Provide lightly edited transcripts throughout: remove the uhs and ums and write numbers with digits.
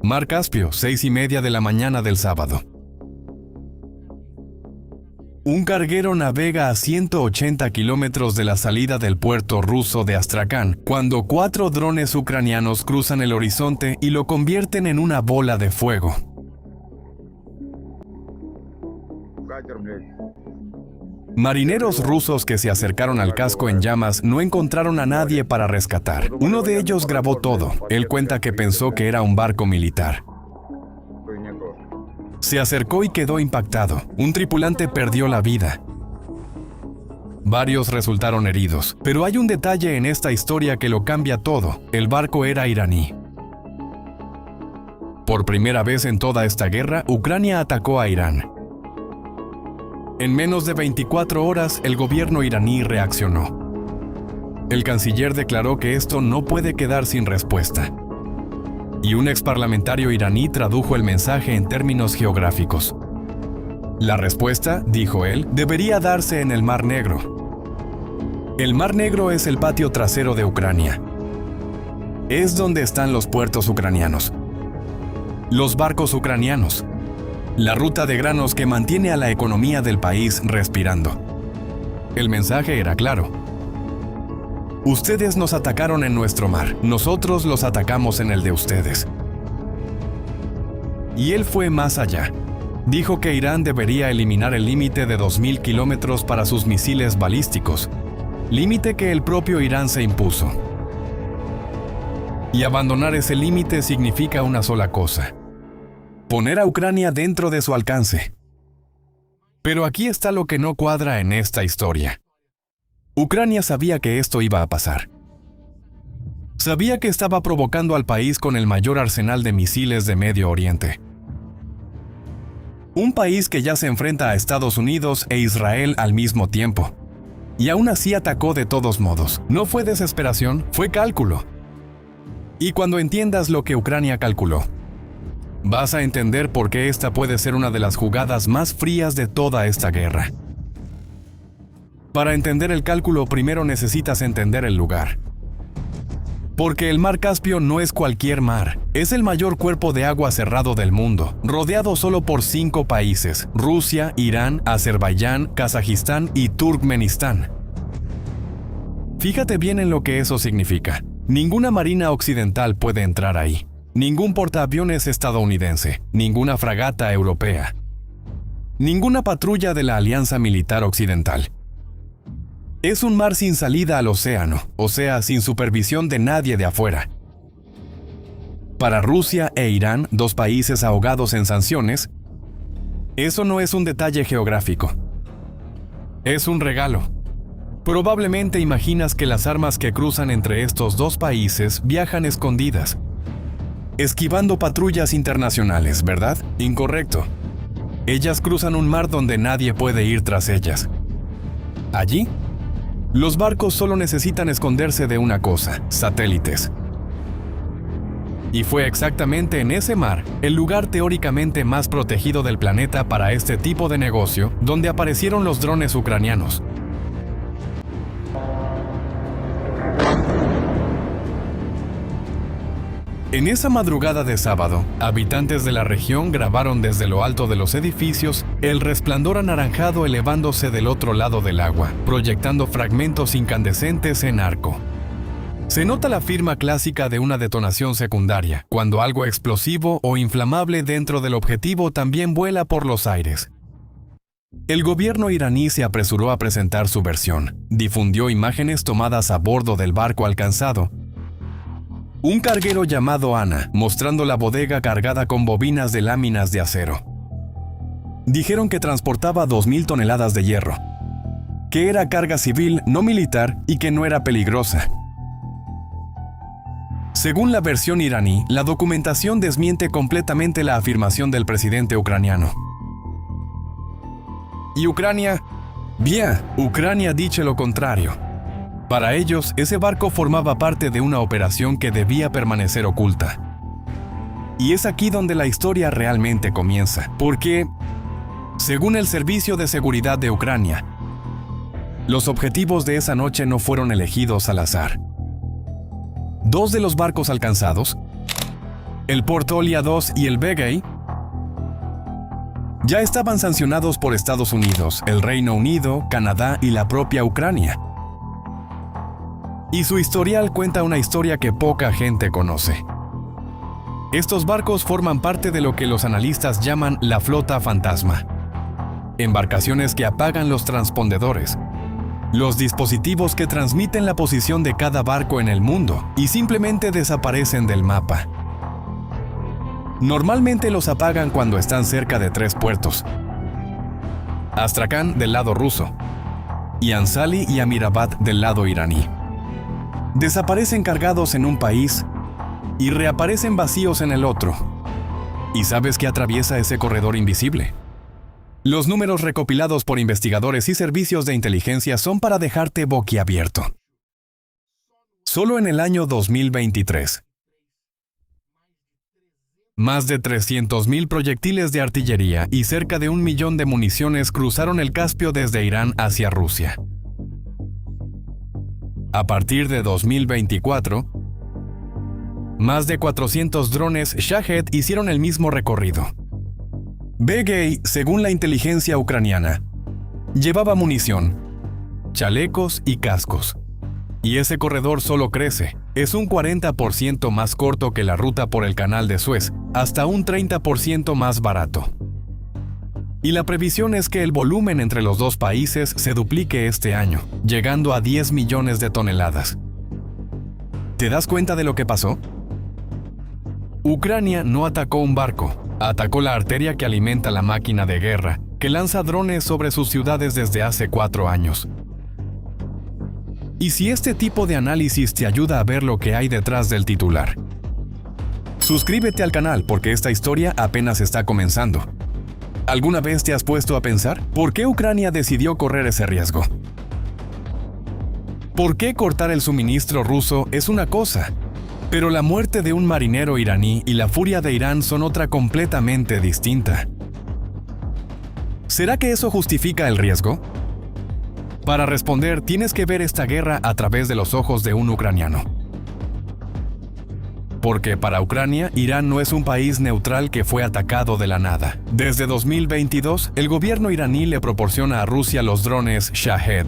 Mar Caspio, 6:30 de la mañana del sábado. Un carguero navega a 180 kilómetros de la salida del puerto ruso de Astracán cuando 4 drones ucranianos cruzan el horizonte y lo convierten en una bola de fuego. Marineros rusos que se acercaron al casco en llamas no encontraron a nadie para rescatar. Uno de ellos grabó todo. Él cuenta que pensó que era un barco militar. Se acercó y quedó impactado. Un tripulante perdió la vida. Varios resultaron heridos. Pero hay un detalle en esta historia que lo cambia todo. El barco era iraní. Por primera vez en toda esta guerra, Ucrania atacó a Irán. En menos de 24 horas, el gobierno iraní reaccionó. El canciller declaró que esto no puede quedar sin respuesta. Y un exparlamentario iraní tradujo el mensaje en términos geográficos. La respuesta, dijo él, debería darse en el Mar Negro. El Mar Negro es el patio trasero de Ucrania. Es donde están los puertos ucranianos, los barcos ucranianos, la ruta de granos que mantiene a la economía del país respirando. El mensaje era claro. Ustedes nos atacaron en nuestro mar, nosotros los atacamos en el de ustedes. Y él fue más allá. Dijo que Irán debería eliminar el límite de 2.000 kilómetros para sus misiles balísticos, límite que el propio Irán se impuso. Y abandonar ese límite significa una sola cosa: poner a Ucrania dentro de su alcance. Pero aquí está lo que no cuadra en esta historia. Ucrania sabía que esto iba a pasar. Sabía que estaba provocando al país con el mayor arsenal de misiles de Medio Oriente. Un país que ya se enfrenta a Estados Unidos e Israel al mismo tiempo. Y aún así atacó de todos modos. No fue desesperación, fue cálculo. Y cuando entiendas lo que Ucrania calculó, vas a entender por qué esta puede ser una de las jugadas más frías de toda esta guerra. Para entender el cálculo, primero necesitas entender el lugar. Porque el Mar Caspio no es cualquier mar, es el mayor cuerpo de agua cerrado del mundo, rodeado solo por 5 países: Rusia, Irán, Azerbaiyán, Kazajistán y Turkmenistán. Fíjate bien en lo que eso significa. Ninguna marina occidental puede entrar ahí. Ningún portaaviones estadounidense, ninguna fragata europea, ninguna patrulla de la Alianza Militar Occidental. Es un mar sin salida al océano, o sea, sin supervisión de nadie de afuera. Para Rusia e Irán, 2 países ahogados en sanciones, eso no es un detalle geográfico. Es un regalo. Probablemente imaginas que las armas que cruzan entre estos 2 países viajan escondidas, esquivando patrullas internacionales, ¿verdad? Incorrecto. Ellas cruzan un mar donde nadie puede ir tras ellas. Allí, los barcos solo necesitan esconderse de una cosa: satélites. Y fue exactamente en ese mar, el lugar teóricamente más protegido del planeta para este tipo de negocio, donde aparecieron los drones ucranianos. En esa madrugada de sábado, habitantes de la región grabaron desde lo alto de los edificios el resplandor anaranjado elevándose del otro lado del agua, proyectando fragmentos incandescentes en arco. Se nota la firma clásica de una detonación secundaria, cuando algo explosivo o inflamable dentro del objetivo también vuela por los aires. El gobierno iraní se apresuró a presentar su versión. Difundió imágenes tomadas a bordo del barco alcanzado, un carguero llamado Ana, mostrando la bodega cargada con bobinas de láminas de acero. Dijeron que transportaba 2.000 toneladas de hierro, que era carga civil, no militar, y que no era peligrosa. Según la versión iraní, la documentación desmiente completamente la afirmación del presidente ucraniano. ¿Y Ucrania? Bien, Ucrania dice lo contrario. Para ellos, ese barco formaba parte de una operación que debía permanecer oculta. Y es aquí donde la historia realmente comienza, porque, según el Servicio de Seguridad de Ucrania, los objetivos de esa noche no fueron elegidos al azar. 2 de los barcos alcanzados El Portolia 2 y el Begay ya estaban sancionados por Estados Unidos, el Reino Unido, Canadá y la propia Ucrania. Y su historial cuenta una historia que poca gente conoce. Estos barcos forman parte de lo que los analistas llaman la flota fantasma. Embarcaciones que apagan los transpondedores, los dispositivos que transmiten la posición de cada barco en el mundo y simplemente desaparecen del mapa. Normalmente los apagan cuando están cerca de 3 puertos: Astrakán del lado ruso y Ansali y Amirabad del lado iraní. Desaparecen cargados en un país y reaparecen vacíos en el otro. ¿Y sabes qué atraviesa ese corredor invisible? Los números recopilados por investigadores y servicios de inteligencia son para dejarte boquiabierto. Solo en el año 2023, más de 300.000 proyectiles de artillería y cerca de 1 millón de municiones cruzaron el Caspio desde Irán hacia Rusia. A partir de 2024, más de 400 drones Shahed hicieron el mismo recorrido. Begay, según la inteligencia ucraniana, llevaba munición, chalecos y cascos. Y ese corredor solo crece. Es un 40% más corto que la ruta por el Canal de Suez, hasta un 30% más barato. Y la previsión es que el volumen entre los dos países se duplique este año, llegando a 10 millones de toneladas. ¿Te das cuenta de lo que pasó? Ucrania no atacó un barco, atacó la arteria que alimenta la máquina de guerra, que lanza drones sobre sus ciudades desde hace 4 años. ¿Y si este tipo de análisis te ayuda a ver lo que hay detrás del titular? Suscríbete al canal porque esta historia apenas está comenzando. ¿Alguna vez te has puesto a pensar por qué Ucrania decidió correr ese riesgo? ¿Por qué cortar el suministro ruso es una cosa, pero la muerte de un marinero iraní y la furia de Irán son otra completamente distinta? ¿Será que eso justifica el riesgo? Para responder, tienes que ver esta guerra a través de los ojos de un ucraniano. Porque para Ucrania, Irán no es un país neutral que fue atacado de la nada. Desde 2022, el gobierno iraní le proporciona a Rusia los drones Shahed.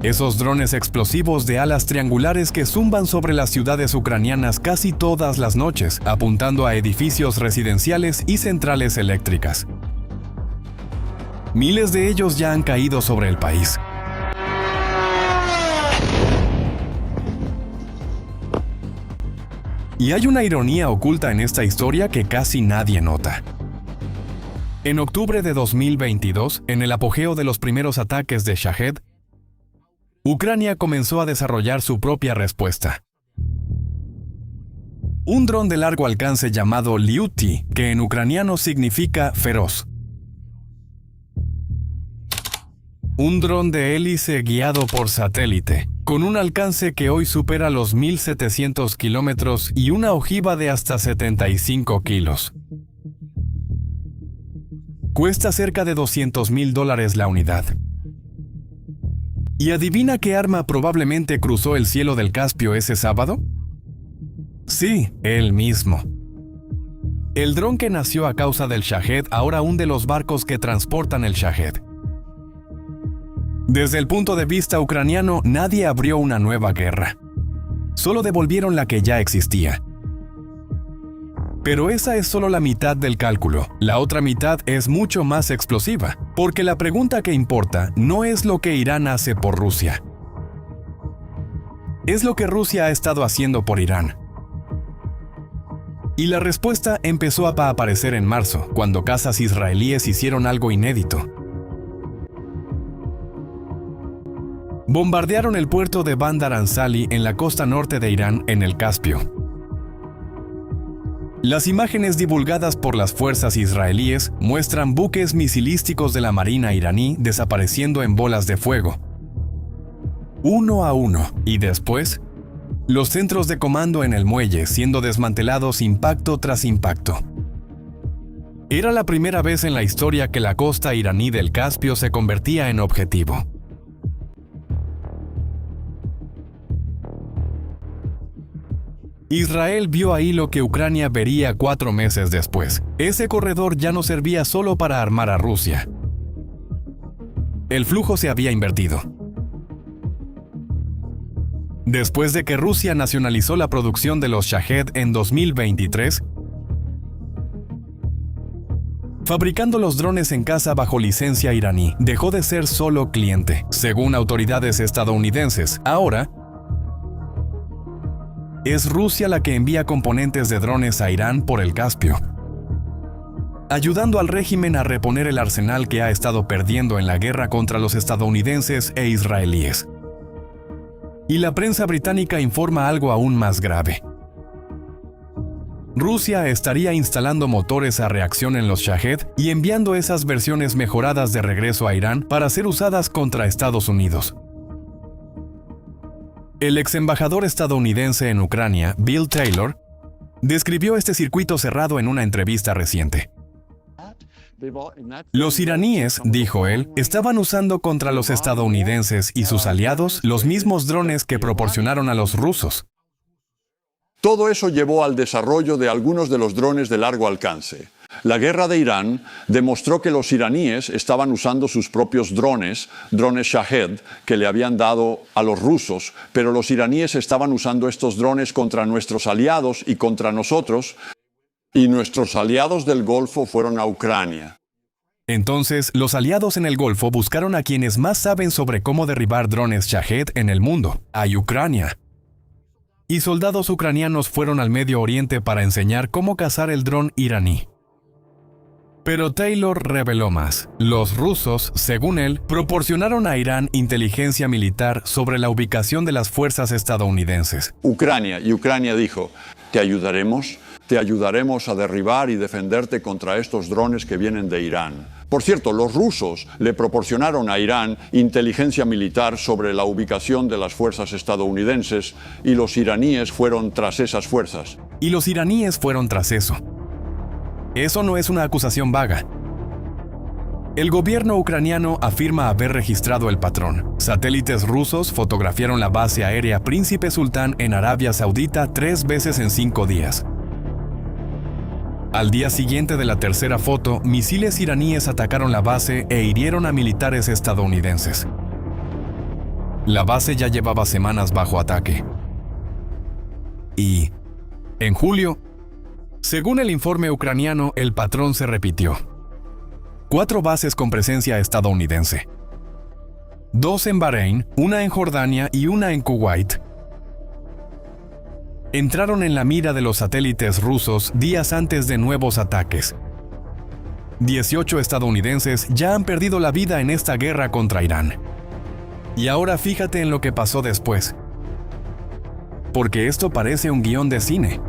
Esos drones explosivos de alas triangulares que zumban sobre las ciudades ucranianas casi todas las noches, apuntando a edificios residenciales y centrales eléctricas. Miles de ellos ya han caído sobre el país. Y hay una ironía oculta en esta historia que casi nadie nota. En octubre de 2022, en el apogeo de los primeros ataques de Shahed, Ucrania comenzó a desarrollar su propia respuesta. Un dron de largo alcance llamado Lyuty, que en ucraniano significa feroz. Un dron de hélice guiado por satélite, con un alcance que hoy supera los 1.700 kilómetros y una ojiva de hasta 75 kilos. Cuesta cerca de $200,000 la unidad. ¿Y adivina qué arma probablemente cruzó el cielo del Caspio ese sábado? Sí, él mismo. El dron que nació a causa del Shahed ahora hunde los barcos que transportan el Shahed. Desde el punto de vista ucraniano, nadie abrió una nueva guerra. Solo devolvieron la que ya existía. Pero esa es solo la mitad del cálculo. La otra mitad es mucho más explosiva, porque la pregunta que importa no es lo que Irán hace por Rusia. Es lo que Rusia ha estado haciendo por Irán. Y la respuesta empezó a aparecer en marzo, cuando cazas israelíes hicieron algo inédito. Bombardearon el puerto de Bandar Ansali en la costa norte de Irán, en el Caspio. Las imágenes divulgadas por las fuerzas israelíes muestran buques misilísticos de la marina iraní desapareciendo en bolas de fuego, uno a uno, y después, los centros de comando en el muelle siendo desmantelados impacto tras impacto. Era la primera vez en la historia que la costa iraní del Caspio se convertía en objetivo. Israel vio ahí lo que Ucrania vería 4 meses después. Ese corredor ya no servía solo para armar a Rusia. El flujo se había invertido. Después de que Rusia nacionalizó la producción de los Shahed en 2023, fabricando los drones en casa bajo licencia iraní, dejó de ser solo cliente. Según autoridades estadounidenses, ahora es Rusia la que envía componentes de drones a Irán por el Caspio, ayudando al régimen a reponer el arsenal que ha estado perdiendo en la guerra contra los estadounidenses e israelíes. Y la prensa británica informa algo aún más grave. Rusia estaría instalando motores a reacción en los Shahed y enviando esas versiones mejoradas de regreso a Irán para ser usadas contra Estados Unidos. El ex embajador estadounidense en Ucrania, Bill Taylor, describió este circuito cerrado en una entrevista reciente. Los iraníes, dijo él, estaban usando contra los estadounidenses y sus aliados los mismos drones que proporcionaron a los rusos. Todo eso llevó al desarrollo de algunos de los drones de largo alcance. La guerra de Irán demostró que los iraníes estaban usando sus propios drones Shahed, que le habían dado a los rusos, pero los iraníes estaban usando estos drones contra nuestros aliados y contra nosotros, y nuestros aliados del Golfo fueron a Ucrania. Entonces, los aliados en el Golfo buscaron a quienes más saben sobre cómo derribar drones Shahed en el mundo, a Ucrania. Y soldados ucranianos fueron al Medio Oriente para enseñar cómo cazar el dron iraní. Pero Taylor reveló más. Los rusos, según él, proporcionaron a Irán inteligencia militar sobre la ubicación de las fuerzas estadounidenses. Ucrania dijo, te ayudaremos a derribar y defenderte contra estos drones que vienen de Irán. Por cierto, los rusos le proporcionaron a Irán inteligencia militar sobre la ubicación de las fuerzas estadounidenses y los iraníes fueron tras esas fuerzas. Y los iraníes fueron tras eso. Eso no es una acusación vaga. El gobierno ucraniano afirma haber registrado el patrón. Satélites rusos fotografiaron la base aérea Príncipe Sultán en Arabia Saudita 3 veces en 5 días. Al día siguiente de la tercera foto, misiles iraníes atacaron la base e hirieron a militares estadounidenses. La base ya llevaba semanas bajo ataque. Y, en julio, según el informe ucraniano, el patrón se repitió. 4 bases con presencia estadounidense. 2 en Bahrein, 1 en Jordania y 1 en Kuwait. Entraron en la mira de los satélites rusos días antes de nuevos ataques. 18 estadounidenses ya han perdido la vida en esta guerra contra Irán. Y ahora fíjate en lo que pasó después. Porque esto parece un guión de cine.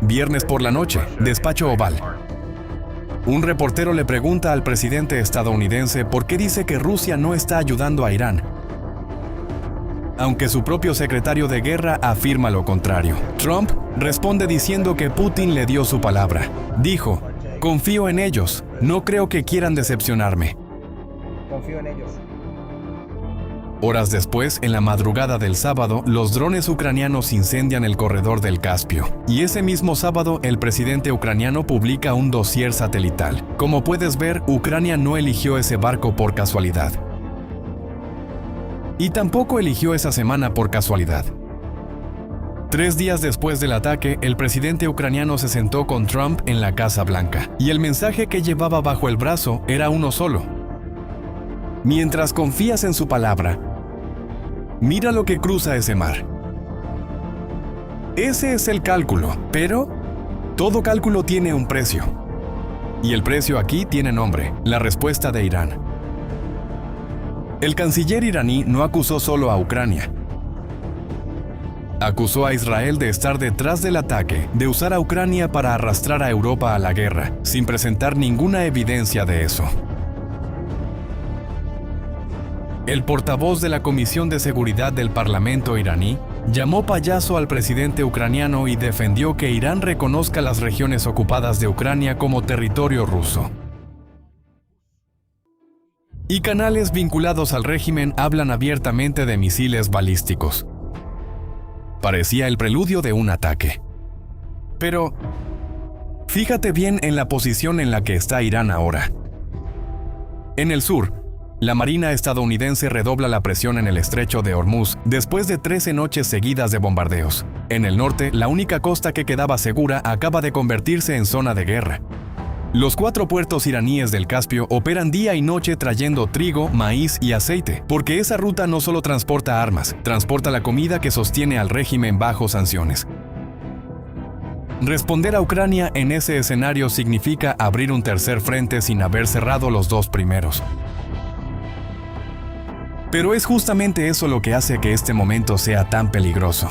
Viernes por la noche, despacho Oval. Un reportero le pregunta al presidente estadounidense por qué dice que Rusia no está ayudando a Irán, aunque su propio secretario de guerra afirma lo contrario. Trump responde diciendo que Putin le dio su palabra. Dijo, confío en ellos, no creo que quieran decepcionarme. Confío en ellos. Horas después, en la madrugada del sábado, los drones ucranianos incendian el corredor del Caspio. Y ese mismo sábado, el presidente ucraniano publica un dossier satelital. Como puedes ver, Ucrania no eligió ese barco por casualidad. Y tampoco eligió esa semana por casualidad. 3 días después del ataque, el presidente ucraniano se sentó con Trump en la Casa Blanca. Y el mensaje que llevaba bajo el brazo era uno solo. Mientras confías en su palabra, mira lo que cruza ese mar. Ese es el cálculo, pero todo cálculo tiene un precio. Y el precio aquí tiene nombre, la respuesta de Irán. El canciller iraní no acusó solo a Ucrania. Acusó a Israel de estar detrás del ataque, de usar a Ucrania para arrastrar a Europa a la guerra, sin presentar ninguna evidencia de eso. El portavoz de la Comisión de Seguridad del Parlamento iraní llamó payaso al presidente ucraniano y defendió que Irán reconozca las regiones ocupadas de Ucrania como territorio ruso. Y canales vinculados al régimen hablan abiertamente de misiles balísticos. Parecía el preludio de un ataque. Pero fíjate bien en la posición en la que está Irán ahora. En el sur, la Marina estadounidense redobla la presión en el estrecho de Hormuz después de 13 noches seguidas de bombardeos. En el norte, la única costa que quedaba segura acaba de convertirse en zona de guerra. Los 4 puertos iraníes del Caspio operan día y noche trayendo trigo, maíz y aceite, porque esa ruta no solo transporta armas, transporta la comida que sostiene al régimen bajo sanciones. Responder a Ucrania en ese escenario significa abrir un tercer frente sin haber cerrado los 2 primeros. Pero es justamente eso lo que hace que este momento sea tan peligroso.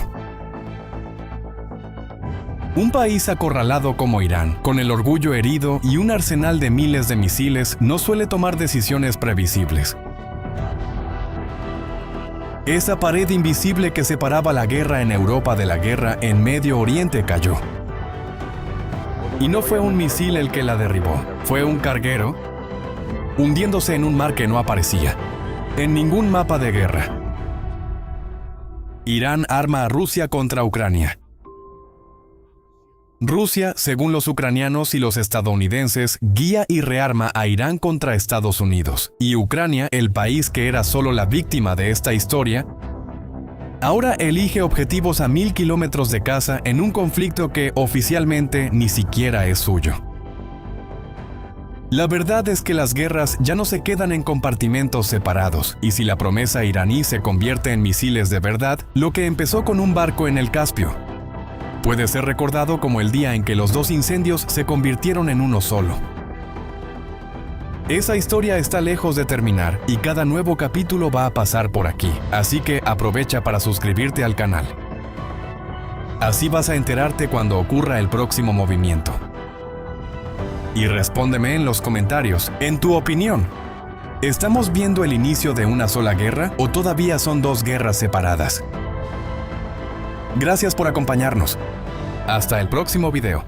Un país acorralado como Irán, con el orgullo herido y un arsenal de miles de misiles, no suele tomar decisiones previsibles. Esa pared invisible que separaba la guerra en Europa de la guerra en Medio Oriente cayó. Y no fue un misil el que la derribó, fue un carguero, hundiéndose en un mar que no aparecía en ningún mapa de guerra. Irán arma a Rusia contra Ucrania. Rusia, según los ucranianos y los estadounidenses, guía y rearma a Irán contra Estados Unidos. Y Ucrania, el país que era solo la víctima de esta historia, ahora elige objetivos a 1000 kilómetros de casa en un conflicto que oficialmente ni siquiera es suyo. La verdad es que las guerras ya no se quedan en compartimentos separados, y si la promesa iraní se convierte en misiles de verdad, lo que empezó con un barco en el Caspio puede ser recordado como el día en que los 2 incendios se convirtieron en uno solo. Esa historia está lejos de terminar y cada nuevo capítulo va a pasar por aquí, así que aprovecha para suscribirte al canal. Así vas a enterarte cuando ocurra el próximo movimiento. Y respóndeme en los comentarios, en tu opinión, ¿estamos viendo el inicio de una sola guerra o todavía son 2 guerras separadas? Gracias por acompañarnos. Hasta el próximo video.